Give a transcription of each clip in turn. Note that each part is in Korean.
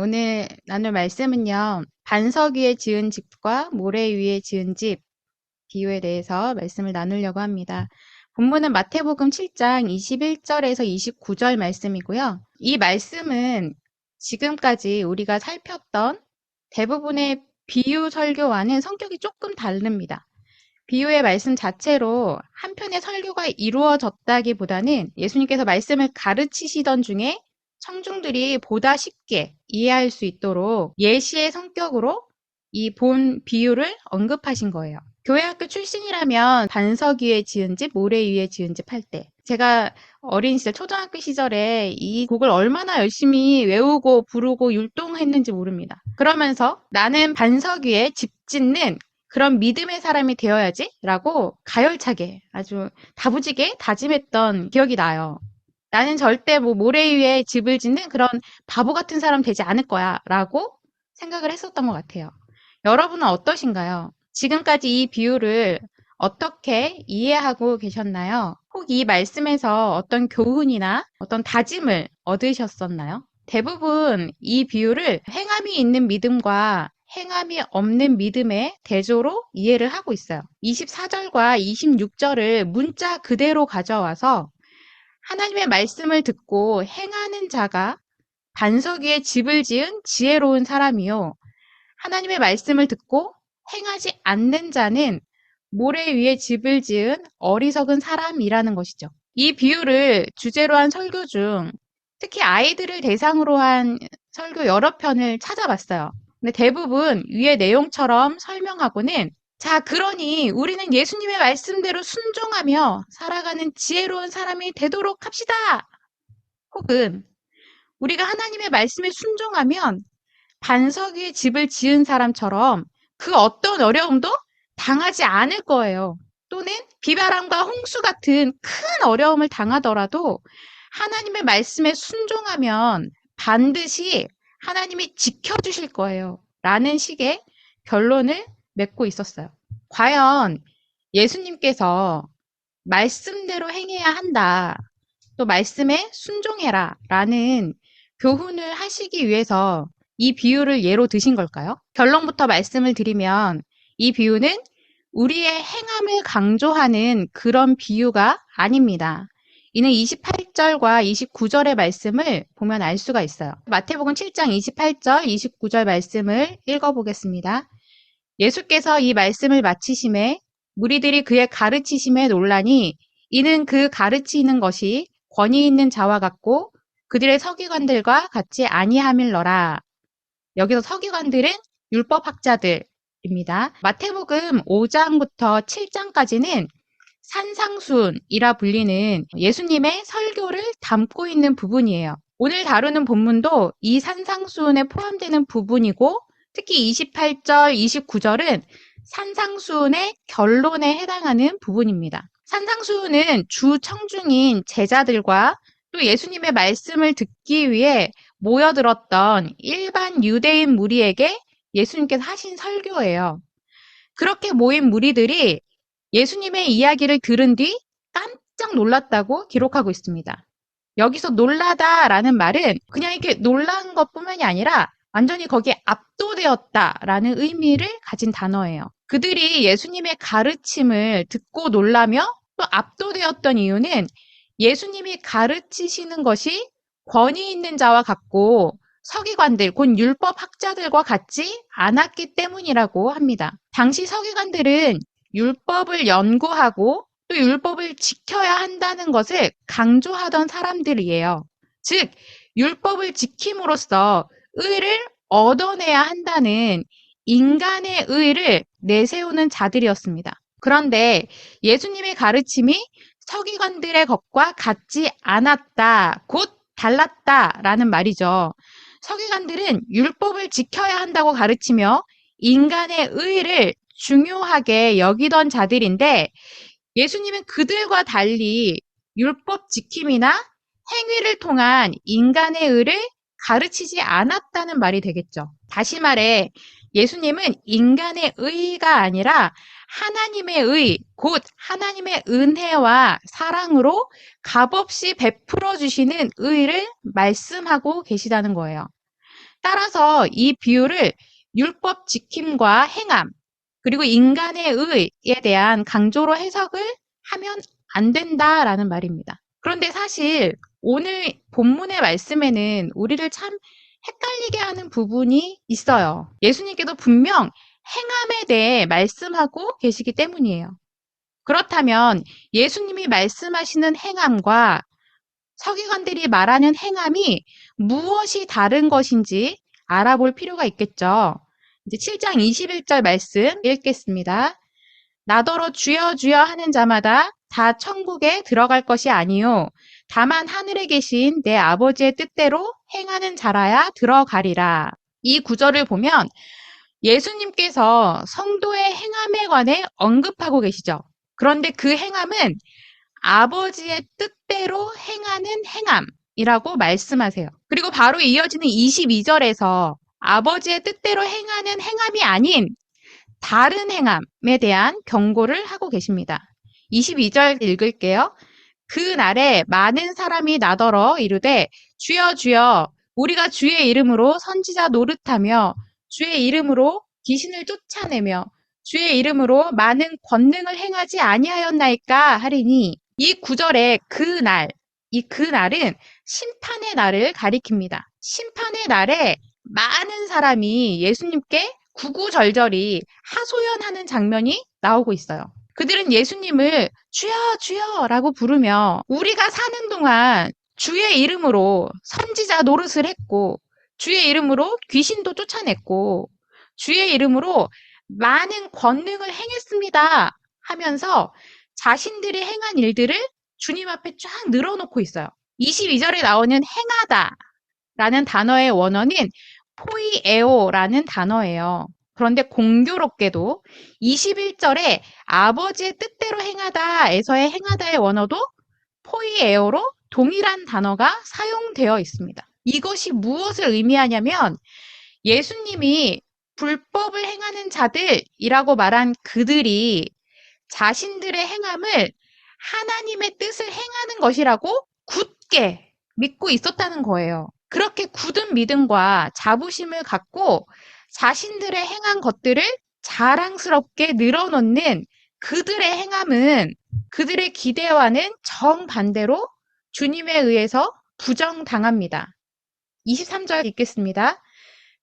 오늘 나눌 말씀은요, 반석 위에 지은 집과 모래 위에 지은 집 비유에 대해서 말씀을 나누려고 합니다. 본문은 마태복음 7장 21절에서 29절 말씀이고요. 이 말씀은 지금까지 우리가 살폈던 대부분의 비유 설교와는 성격이 조금 다릅니다. 비유의 말씀 자체로 한편의 설교가 이루어졌다기보다는 예수님께서 말씀을 가르치시던 중에 청중들이 보다 쉽게 이해할 수 있도록 예시의 성격으로 이 본 비유를 언급하신 거예요. 교회학교 출신이라면 반석 위에 지은 집, 모래 위에 지은 집 할 때 제가 어린 시절, 초등학교 시절에 이 곡을 얼마나 열심히 외우고 부르고 율동했는지 모릅니다. 그러면서 나는 반석 위에 집 짓는 그런 믿음의 사람이 되어야지 라고 가열차게 아주 다부지게 다짐했던 기억이 나요. 나는 절대 모래 위에 집을 짓는 그런 바보 같은 사람 되지 않을 거야 라고 생각을 했었던 것 같아요. 여러분은 어떠신가요? 지금까지 이 비유를 어떻게 이해하고 계셨나요? 혹 이 말씀에서 어떤 교훈이나 어떤 다짐을 얻으셨었나요? 대부분 이 비유를 행함이 있는 믿음과 행함이 없는 믿음의 대조로 이해를 하고 있어요. 24절과 26절을 문자 그대로 가져와서 하나님의 말씀을 듣고 행하는 자가 반석 위에 집을 지은 지혜로운 사람이요. 하나님의 말씀을 듣고 행하지 않는 자는 모래 위에 집을 지은 어리석은 사람이라는 것이죠. 이 비유를 주제로 한 설교 중 특히 아이들을 대상으로 한 설교 여러 편을 찾아봤어요. 근데 대부분 위의 내용처럼 설명하고는 자, 그러니 우리는 예수님의 말씀대로 순종하며 살아가는 지혜로운 사람이 되도록 합시다. 혹은 우리가 하나님의 말씀에 순종하면 반석 위에 집을 지은 사람처럼 그 어떤 어려움도 당하지 않을 거예요. 또는 비바람과 홍수 같은 큰 어려움을 당하더라도 하나님의 말씀에 순종하면 반드시 하나님이 지켜주실 거예요. 라는 식의 결론을 맺고 있었어요. 과연 예수님께서 말씀대로 행해야 한다. 또 말씀에 순종해라. 라는 교훈을 하시기 위해서 이 비유를 예로 드신 걸까요? 결론부터 말씀을 드리면 이 비유는 우리의 행함을 강조하는 그런 비유가 아닙니다. 이는 28절과 29절의 말씀을 보면 알 수가 있어요. 마태복음 7장 28절, 29절 말씀을 읽어보겠습니다. 예수께서 이 말씀을 마치심에 무리들이 그의 가르치심에 놀라니 이는 그 가르치는 것이 권위 있는 자와 같고 그들의 서기관들과 같이 아니함일러라. 여기서 서기관들은 율법학자들입니다. 마태복음 5장부터 7장까지는 산상순이라 불리는 예수님의 설교를 담고 있는 부분이에요. 오늘 다루는 본문도 이 산상순에 포함되는 부분이고 특히 28절, 29절은 산상수훈의 결론에 해당하는 부분입니다. 산상수훈은 주 청중인 제자들과 또 예수님의 말씀을 듣기 위해 모여들었던 일반 유대인 무리에게 예수님께서 하신 설교예요. 그렇게 모인 무리들이 예수님의 이야기를 들은 뒤 깜짝 놀랐다고 기록하고 있습니다. 여기서 놀라다라는 말은 그냥 이렇게 놀란 것뿐만이 아니라 완전히 거기에 압도되었다라는 의미를 가진 단어예요. 그들이 예수님의 가르침을 듣고 놀라며 또 압도되었던 이유는 예수님이 가르치시는 것이 권위 있는 자와 같고 서기관들, 곧 율법학자들과 같지 않았기 때문이라고 합니다. 당시 서기관들은 율법을 연구하고 또 율법을 지켜야 한다는 것을 강조하던 사람들이에요. 즉, 율법을 지킴으로써 의를 얻어내야 한다는 인간의 의를 내세우는 자들이었습니다. 그런데 예수님의 가르침이 서기관들의 것과 같지 않았다, 곧 달랐다라는 말이죠. 서기관들은 율법을 지켜야 한다고 가르치며 인간의 의를 중요하게 여기던 자들인데 예수님은 그들과 달리 율법 지킴이나 행위를 통한 인간의 의를 가르치지 않았다는 말이 되겠죠. 다시 말해 예수님은 인간의 의가 아니라 하나님의 의, 곧 하나님의 은혜와 사랑으로 값없이 베풀어 주시는 의를 말씀하고 계시다는 거예요. 따라서 이 비유를 율법 지킴과 행함, 그리고 인간의 의에 대한 강조로 해석을 하면 안 된다라는 말입니다. 그런데 사실 오늘 본문의 말씀에는 우리를 참 헷갈리게 하는 부분이 있어요. 예수님께도 분명 행함에 대해 말씀하고 계시기 때문이에요. 그렇다면 예수님이 말씀하시는 행함과 서기관들이 말하는 행함이 무엇이 다른 것인지 알아볼 필요가 있겠죠. 이제 7장 21절 말씀 읽겠습니다. 나더러 주여 주여 하는 자마다 다 천국에 들어갈 것이 아니요 다만 하늘에 계신 내 아버지의 뜻대로 행하는 자라야 들어가리라. 이 구절을 보면 예수님께서 성도의 행함에 관해 언급하고 계시죠. 그런데 그 행함은 아버지의 뜻대로 행하는 행함이라고 말씀하세요. 그리고 바로 이어지는 22절에서 아버지의 뜻대로 행하는 행함이 아닌 다른 행함에 대한 경고를 하고 계십니다. 22절 읽을게요. 그 날에 많은 사람이 나더러 이르되 주여 주여 우리가 주의 이름으로 선지자 노릇하며 주의 이름으로 귀신을 쫓아내며 주의 이름으로 많은 권능을 행하지 아니하였나이까 하리니 이 구절의 그날, 이 그날은 심판의 날을 가리킵니다. 심판의 날에 많은 사람이 예수님께 구구절절히 하소연하는 장면이 나오고 있어요. 그들은 예수님을 주여 주여 라고 부르며 우리가 사는 동안 주의 이름으로 선지자 노릇을 했고 주의 이름으로 귀신도 쫓아냈고 주의 이름으로 많은 권능을 행했습니다 하면서 자신들이 행한 일들을 주님 앞에 쫙 늘어놓고 있어요. 22절에 나오는 행하다 라는 단어의 원어는 포이에오라는 단어예요. 그런데 공교롭게도 21절에 아버지의 뜻대로 행하다에서의 행하다의 원어도 포이에오로 동일한 단어가 사용되어 있습니다. 이것이 무엇을 의미하냐면 예수님이 불법을 행하는 자들이라고 말한 그들이 자신들의 행함을 하나님의 뜻을 행하는 것이라고 굳게 믿고 있었다는 거예요. 그렇게 굳은 믿음과 자부심을 갖고 자신들의 행한 것들을 자랑스럽게 늘어놓는 그들의 행함은 그들의 기대와는 정반대로 주님에 의해서 부정당합니다. 23절 읽겠습니다.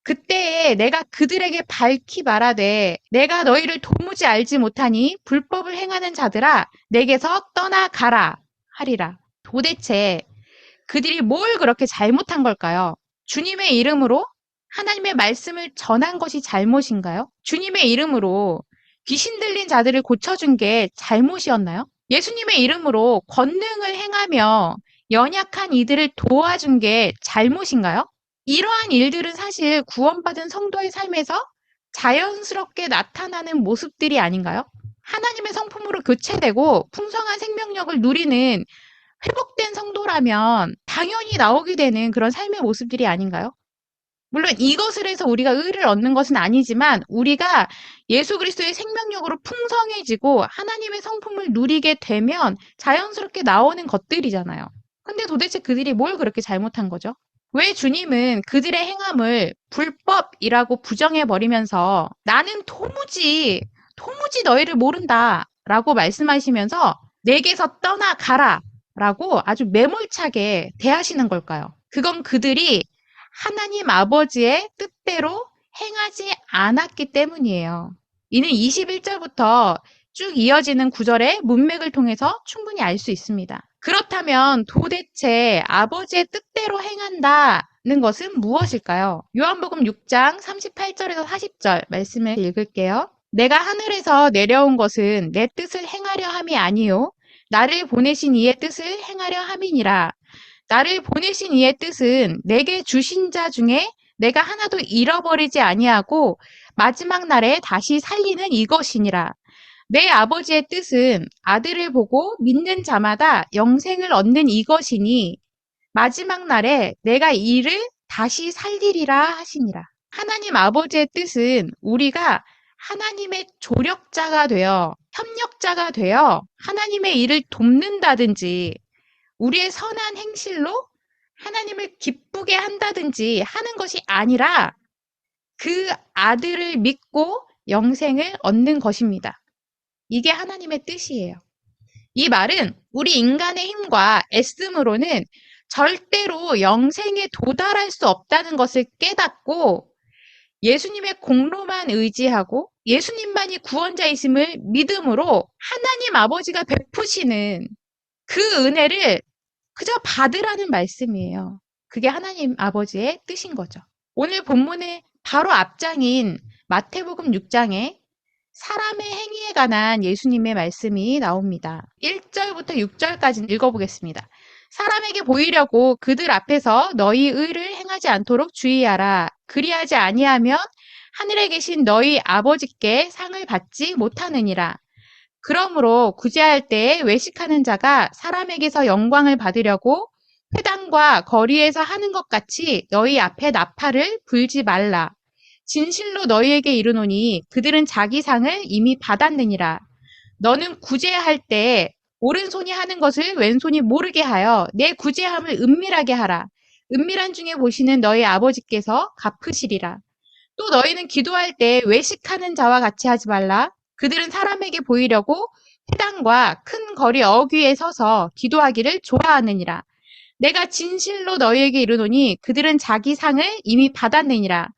그때에 내가 그들에게 밝히 말하되 내가 너희를 도무지 알지 못하니 불법을 행하는 자들아 내게서 떠나가라 하리라. 도대체 그들이 뭘 그렇게 잘못한 걸까요? 주님의 이름으로 하나님의 말씀을 전한 것이 잘못인가요? 주님의 이름으로 귀신 들린 자들을 고쳐준 게 잘못이었나요? 예수님의 이름으로 권능을 행하며 연약한 이들을 도와준 게 잘못인가요? 이러한 일들은 사실 구원받은 성도의 삶에서 자연스럽게 나타나는 모습들이 아닌가요? 하나님의 성품으로 교체되고 풍성한 생명력을 누리는 회복된 성도라면 당연히 나오게 되는 그런 삶의 모습들이 아닌가요? 물론 이것을 해서 우리가 의를 얻는 것은 아니지만 우리가 예수 그리스도의 생명력으로 풍성해지고 하나님의 성품을 누리게 되면 자연스럽게 나오는 것들이잖아요. 근데 도대체 그들이 뭘 그렇게 잘못한 거죠? 왜 주님은 그들의 행함을 불법이라고 부정해버리면서 나는 도무지 너희를 모른다 라고 말씀하시면서 내게서 떠나가라 라고 아주 매몰차게 대하시는 걸까요? 그건 그들이 하나님 아버지의 뜻대로 행하지 않았기 때문이에요. 이는 21절부터 쭉 이어지는 구절의 문맥을 통해서 충분히 알 수 있습니다. 그렇다면 도대체 아버지의 뜻대로 행한다는 것은 무엇일까요? 요한복음 6장 38절에서 40절 말씀을 읽을게요. 내가 하늘에서 내려온 것은 내 뜻을 행하려 함이 아니요 나를 보내신 이의 뜻을 행하려 함이니라. 나를 보내신 이의 뜻은 내게 주신 자 중에 내가 하나도 잃어버리지 아니하고 마지막 날에 다시 살리는 이것이니라. 내 아버지의 뜻은 아들을 보고 믿는 자마다 영생을 얻는 이것이니 마지막 날에 내가 이를 다시 살리리라 하시니라. 하나님 아버지의 뜻은 우리가 하나님의 조력자가 되어 협력자가 되어 하나님의 일을 돕는다든지 우리의 선한 행실로 하나님을 기쁘게 한다든지 하는 것이 아니라 그 아들을 믿고 영생을 얻는 것입니다. 이게 하나님의 뜻이에요. 이 말은 우리 인간의 힘과 애씀으로는 절대로 영생에 도달할 수 없다는 것을 깨닫고 예수님의 공로만 의지하고 예수님만이 구원자이심을 믿음으로 하나님 아버지가 베푸시는 그 은혜를 그저 받으라는 말씀이에요. 그게 하나님 아버지의 뜻인 거죠. 오늘 본문의 바로 앞장인 마태복음 6장에 사람의 행위에 관한 예수님의 말씀이 나옵니다. 1절부터 6절까지 읽어보겠습니다. 사람에게 보이려고 그들 앞에서 너희 의를 행하지 않도록 주의하라. 그리하지 아니하면 하늘에 계신 너희 아버지께 상을 받지 못하느니라. 그러므로 구제할 때에 외식하는 자가 사람에게서 영광을 받으려고 회당과 거리에서 하는 것 같이 너희 앞에 나팔을 불지 말라. 진실로 너희에게 이르노니 그들은 자기 상을 이미 받았느니라. 너는 구제할 때 오른손이 하는 것을 왼손이 모르게 하여 내 구제함을 은밀하게 하라. 은밀한 중에 보시는 너희 아버지께서 갚으시리라. 또 너희는 기도할 때 외식하는 자와 같이 하지 말라. 그들은 사람에게 보이려고 회당과 큰 거리 어귀에 서서 기도하기를 좋아하느니라. 내가 진실로 너희에게 이르노니 그들은 자기 상을 이미 받았느니라.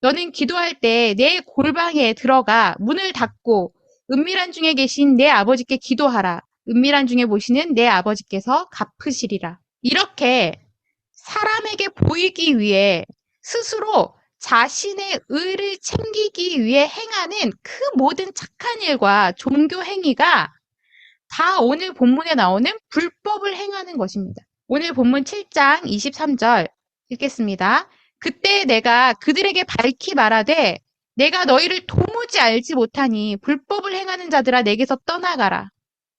너는 기도할 때 내 골방에 들어가 문을 닫고 은밀한 중에 계신 내 아버지께 기도하라. 은밀한 중에 보시는 내 아버지께서 갚으시리라. 이렇게 사람에게 보이기 위해 스스로 자신의 의를 챙기기 위해 행하는 그 모든 착한 일과 종교 행위가 다 오늘 본문에 나오는 불법을 행하는 것입니다. 오늘 본문 7장 23절 읽겠습니다. 그때 내가 그들에게 밝히 말하되 내가 너희를 도무지 알지 못하니 불법을 행하는 자들아 내게서 떠나가라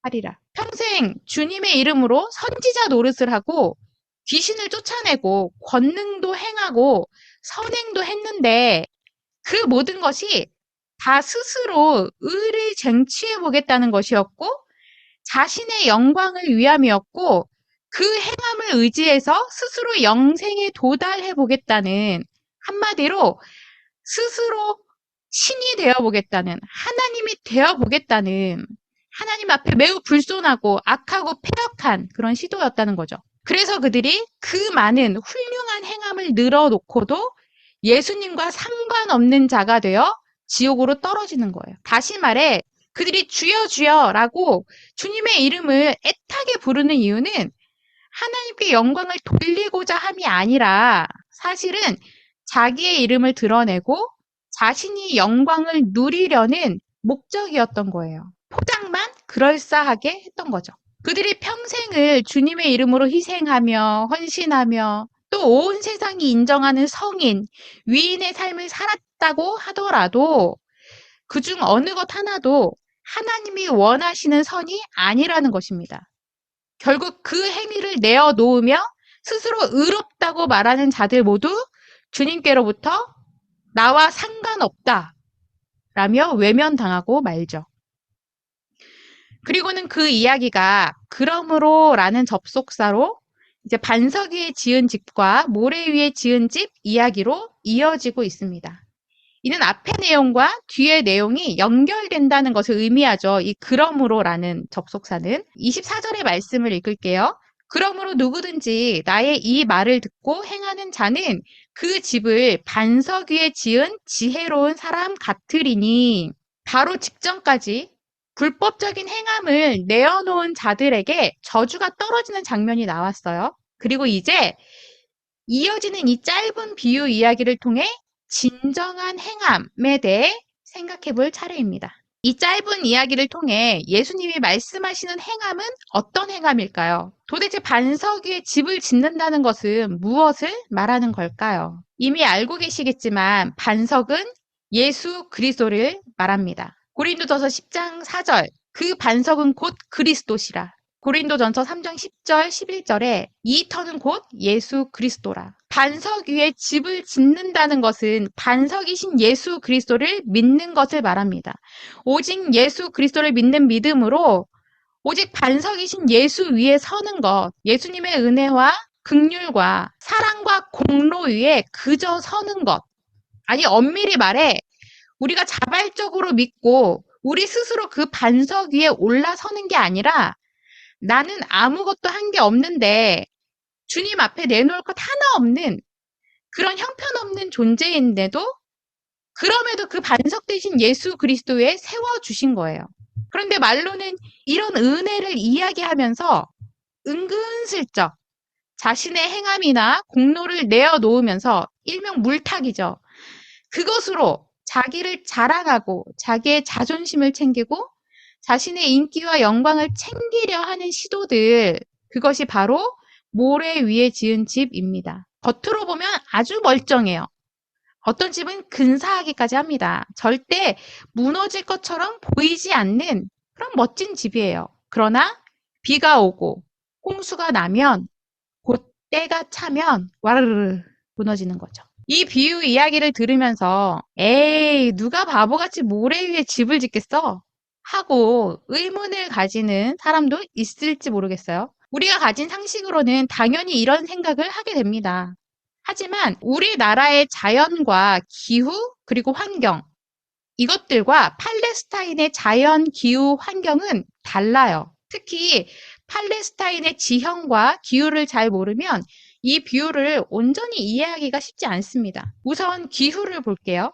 하리라. 평생 주님의 이름으로 선지자 노릇을 하고 귀신을 쫓아내고 권능도 행하고 선행도 했는데 그 모든 것이 다 스스로 의를 쟁취해 보겠다는 것이었고 자신의 영광을 위함이었고 그 행함을 의지해서 스스로 영생에 도달해 보겠다는 한마디로 스스로 신이 되어 보겠다는 하나님이 되어 보겠다는 하나님 앞에 매우 불손하고 악하고 패역한 그런 시도였다는 거죠. 그래서 그들이 그 많은 훌륭한 행함을 늘어놓고도 예수님과 상관없는 자가 되어 지옥으로 떨어지는 거예요. 다시 말해 그들이 주여 주여라고 주님의 이름을 애타게 부르는 이유는 하나님께 영광을 돌리고자 함이 아니라 사실은 자기의 이름을 드러내고 자신이 영광을 누리려는 목적이었던 거예요. 포장만 그럴싸하게 했던 거죠. 그들이 평생을 주님의 이름으로 희생하며 헌신하며 또 온 세상이 인정하는 성인, 위인의 삶을 살았다고 하더라도 그중 어느 것 하나도 하나님이 원하시는 선이 아니라는 것입니다. 결국 그 행위를 내어놓으며 스스로 의롭다고 말하는 자들 모두 주님께로부터 나와 상관없다 라며 외면당하고 말죠. 그리고는 그 이야기가 그러므로 라는 접속사로 이제 반석 위에 지은 집과 모래 위에 지은 집 이야기로 이어지고 있습니다. 이는 앞의 내용과 뒤의 내용이 연결된다는 것을 의미하죠. 이 그러므로라는 접속사는 24절의 말씀을 읽을게요. 그러므로 누구든지 나의 이 말을 듣고 행하는 자는 그 집을 반석 위에 지은 지혜로운 사람 같으리니 바로 직전까지 불법적인 행함을 내어놓은 자들에게 저주가 떨어지는 장면이 나왔어요. 그리고 이제 이어지는 이 짧은 비유 이야기를 통해 진정한 행함에 대해 생각해 볼 차례입니다. 이 짧은 이야기를 통해 예수님이 말씀하시는 행함은 어떤 행함일까요? 도대체 반석 위에 집을 짓는다는 것은 무엇을 말하는 걸까요? 이미 알고 계시겠지만 반석은 예수 그리스도를 말합니다. 고린도전서 10장 4절 그 반석은 곧 그리스도시라. 고린도전서 3장 10절 11절에 이 터는 곧 예수 그리스도라. 반석 위에 집을 짓는다는 것은 반석이신 예수 그리스도를 믿는 것을 말합니다. 오직 예수 그리스도를 믿는 믿음으로 오직 반석이신 예수 위에 서는 것, 예수님의 은혜와 긍휼과 사랑과 공로 위에 그저 서는 것. 아니, 엄밀히 말해 우리가 자발적으로 믿고 우리 스스로 그 반석 위에 올라서는 게 아니라 나는 아무것도 한 게 없는데 주님 앞에 내놓을 것 하나 없는 그런 형편없는 존재인데도 그럼에도 그 반석 대신 예수 그리스도에 세워주신 거예요. 그런데 말로는 이런 은혜를 이야기하면서 은근슬쩍 자신의 행함이나 공로를 내어놓으면서 일명 물타기죠. 그것으로 자기를 자랑하고 자기의 자존심을 챙기고 자신의 인기와 영광을 챙기려 하는 시도들, 그것이 바로 모래 위에 지은 집입니다. 겉으로 보면 아주 멀쩡해요. 어떤 집은 근사하기까지 합니다. 절대 무너질 것처럼 보이지 않는 그런 멋진 집이에요. 그러나 비가 오고 홍수가 나면 곧 때가 차면 와르르 무너지는 거죠. 이 비유 이야기를 들으면서 에이, 누가 바보같이 모래 위에 집을 짓겠어? 하고 의문을 가지는 사람도 있을지 모르겠어요. 우리가 가진 상식으로는 당연히 이런 생각을 하게 됩니다. 하지만 우리나라의 자연과 기후 그리고 환경, 이것들과 팔레스타인의 자연, 기후, 환경은 달라요. 특히 팔레스타인의 지형과 기후를 잘 모르면 이 비유를 온전히 이해하기가 쉽지 않습니다. 우선 기후를 볼게요.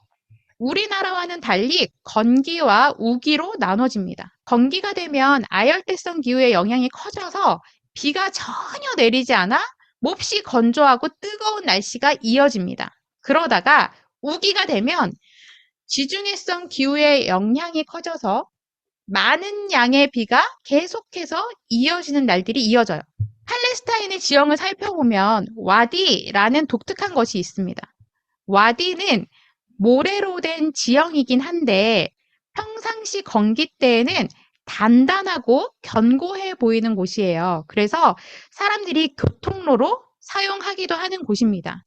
우리나라와는 달리 건기와 우기로 나눠집니다. 건기가 되면 아열대성 기후의 영향이 커져서 비가 전혀 내리지 않아 몹시 건조하고 뜨거운 날씨가 이어집니다. 그러다가 우기가 되면 지중해성 기후의 영향이 커져서 많은 양의 비가 계속해서 이어지는 날들이 이어져요. 팔레스타인의 지형을 살펴보면 와디라는 독특한 것이 있습니다. 와디는 모래로 된 지형이긴 한데 평상시 건기 때에는 단단하고 견고해 보이는 곳이에요. 그래서 사람들이 교통로로 사용하기도 하는 곳입니다.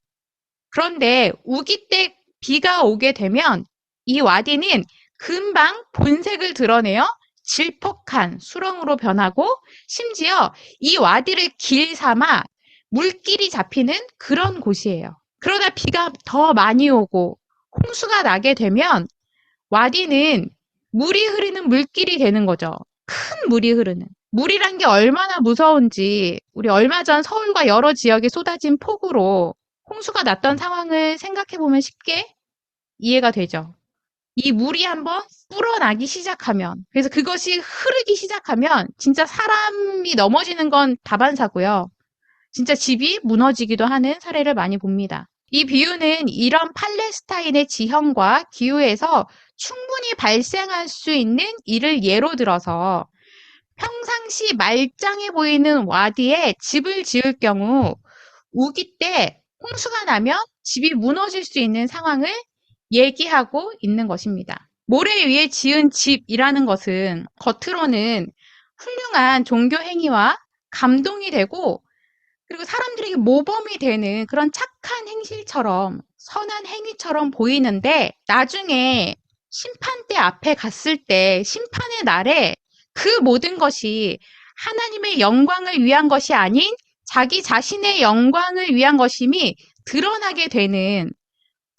그런데 우기 때 비가 오게 되면 이 와디는 금방 본색을 드러내어 질퍽한 수렁으로 변하고 심지어 이 와디를 길 삼아 물길이 잡히는 그런 곳이에요. 그러다 비가 더 많이 오고 홍수가 나게 되면 와디는 물이 흐르는 물길이 되는 거죠. 큰 물이 흐르는. 물이란 게 얼마나 무서운지 우리 얼마 전 서울과 여러 지역에 쏟아진 폭우로 홍수가 났던 상황을 생각해보면 쉽게 이해가 되죠. 이 물이 한번 불어나기 시작하면, 그래서 그것이 흐르기 시작하면 진짜 사람이 넘어지는 건 다반사고요. 진짜 집이 무너지기도 하는 사례를 많이 봅니다. 이 비유는 이런 팔레스타인의 지형과 기후에서 충분히 발생할 수 있는 일을 예로 들어서 평상시 말짱해 보이는 와디에 집을 지을 경우 우기 때 홍수가 나면 집이 무너질 수 있는 상황을 얘기하고 있는 것입니다. 모래 위에 지은 집이라는 것은 겉으로는 훌륭한 종교 행위와 감동이 되고 그리고 사람들에게 모범이 되는 그런 착한 행실처럼 선한 행위처럼 보이는데 나중에 심판대 앞에 갔을 때 심판의 날에 그 모든 것이 하나님의 영광을 위한 것이 아닌 자기 자신의 영광을 위한 것임이 드러나게 되는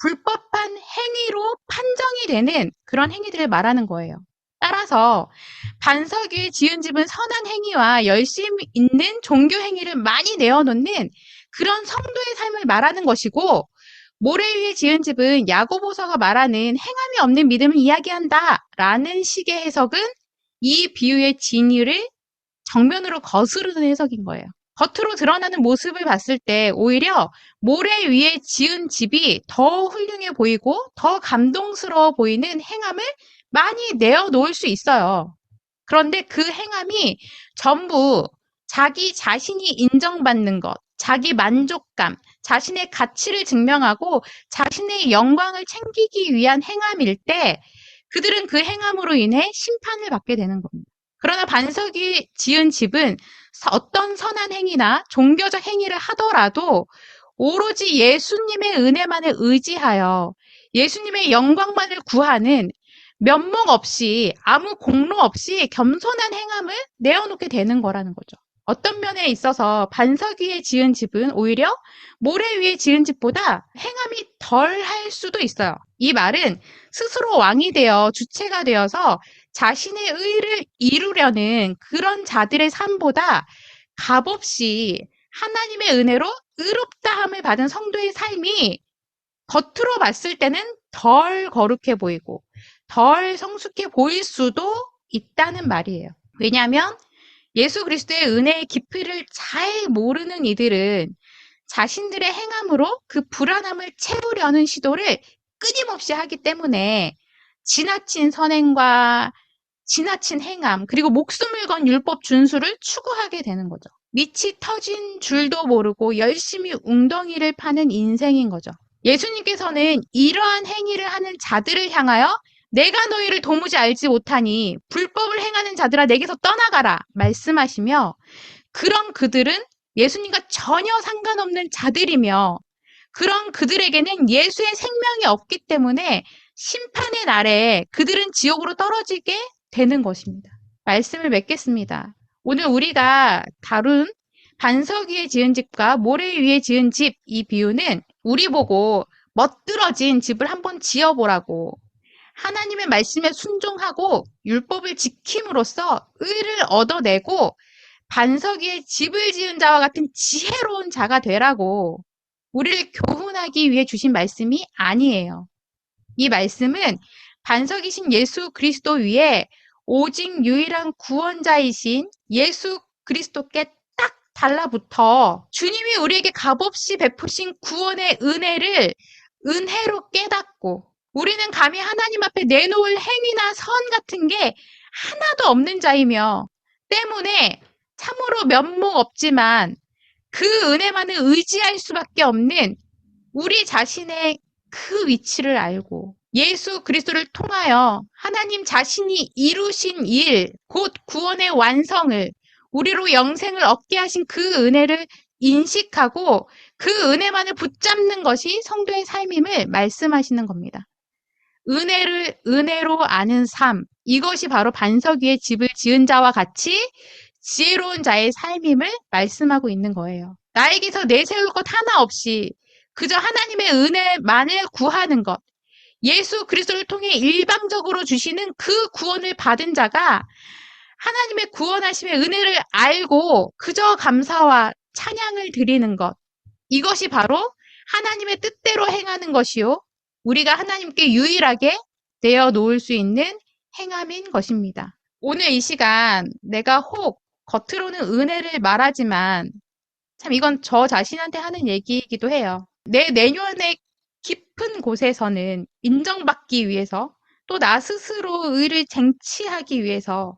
불법한 행위로 판정이 되는 그런 행위들을 말하는 거예요. 따라서 반석 위에 지은 집은 선한 행위와 열심 있는 종교 행위를 많이 내어놓는 그런 성도의 삶을 말하는 것이고 모래 위에 지은 집은 야고보서가 말하는 행함이 없는 믿음을 이야기한다라는 식의 해석은 이 비유의 진위를 정면으로 거스르는 해석인 거예요. 겉으로 드러나는 모습을 봤을 때 오히려 모래 위에 지은 집이 더 훌륭해 보이고 더 감동스러워 보이는 행함을 많이 내어놓을 수 있어요. 그런데 그 행함이 전부 자기 자신이 인정받는 것, 자기 만족감, 자신의 가치를 증명하고 자신의 영광을 챙기기 위한 행함일 때 그들은 그 행함으로 인해 심판을 받게 되는 겁니다. 그러나 반석이 지은 집은 어떤 선한 행위나 종교적 행위를 하더라도 오로지 예수님의 은혜만을 의지하여 예수님의 영광만을 구하는 면목 없이 아무 공로 없이 겸손한 행함을 내어놓게 되는 거라는 거죠. 어떤 면에 있어서 반석 위에 지은 집은 오히려 모래 위에 지은 집보다 행함이 덜 할 수도 있어요. 이 말은 스스로 왕이 되어 주체가 되어서 자신의 의를 이루려는 그런 자들의 삶보다 값없이 하나님의 은혜로 의롭다함을 받은 성도의 삶이 겉으로 봤을 때는 덜 거룩해 보이고 덜 성숙해 보일 수도 있다는 말이에요. 왜냐하면 예수 그리스도의 은혜의 깊이를 잘 모르는 이들은 자신들의 행함으로 그 불안함을 채우려는 시도를 끊임없이 하기 때문에 지나친 선행과 지나친 행함, 그리고 목숨을 건 율법 준수를 추구하게 되는 거죠. 밑이 터진 줄도 모르고 열심히 웅덩이를 파는 인생인 거죠. 예수님께서는 이러한 행위를 하는 자들을 향하여 내가 너희를 도무지 알지 못하니 불법을 행하는 자들아 내게서 떠나가라 말씀하시며, 그런 그들은 예수님과 전혀 상관없는 자들이며 그런 그들에게는 예수의 생명이 없기 때문에 심판의 날에 그들은 지옥으로 떨어지게 되는 것입니다. 말씀을 맺겠습니다. 오늘 우리가 다룬 반석 위에 지은 집과 모래 위에 지은 집, 이 비유는 우리 보고 멋들어진 집을 한번 지어보라고, 하나님의 말씀에 순종하고 율법을 지킴으로써 의를 얻어내고 반석 위에 집을 지은 자와 같은 지혜로운 자가 되라고 우리를 교훈하기 위해 주신 말씀이 아니에요. 이 말씀은 반석이신 예수 그리스도 위에 오직 유일한 구원자이신 예수 그리스도께 딱 달라붙어 주님이 우리에게 값없이 베푸신 구원의 은혜를 은혜로 깨닫고, 우리는 감히 하나님 앞에 내놓을 행위나 선 같은 게 하나도 없는 자이며 때문에 참으로 면목 없지만 그 은혜만을 의지할 수밖에 없는 우리 자신의 그 위치를 알고 예수 그리스도를 통하여 하나님 자신이 이루신 일, 곧 구원의 완성을, 우리로 영생을 얻게 하신 그 은혜를 인식하고 그 은혜만을 붙잡는 것이 성도의 삶임을 말씀하시는 겁니다. 은혜를 은혜로 아는 삶, 이것이 바로 반석 위에 집을 지은 자와 같이 지혜로운 자의 삶임을 말씀하고 있는 거예요. 나에게서 내세울 것 하나 없이 그저 하나님의 은혜만을 구하는 것, 예수 그리스도를 통해 일방적으로 주시는 그 구원을 받은 자가 하나님의 구원하심의 은혜를 알고 그저 감사와 찬양을 드리는 것, 이것이 바로 하나님의 뜻대로 행하는 것이요, 우리가 하나님께 유일하게 내어 놓을 수 있는 행함인 것입니다. 오늘 이 시간 내가 혹 겉으로는 은혜를 말하지만 참 이건 저 자신한테 하는 얘기이기도 해요. 내 내면의 깊은 곳에서는 인정받기 위해서, 또 나 스스로 의를 쟁취하기 위해서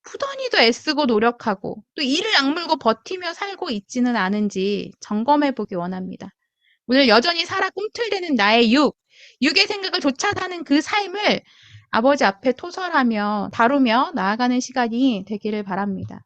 부단히도 애쓰고 노력하고 또 이를 악물고 버티며 살고 있지는 않은지 점검해 보기 원합니다. 오늘 여전히 살아 꿈틀대는 나의 육의 생각을 좇아 사는 그 삶을 아버지 앞에 토설하며 다루며 나아가는 시간이 되기를 바랍니다.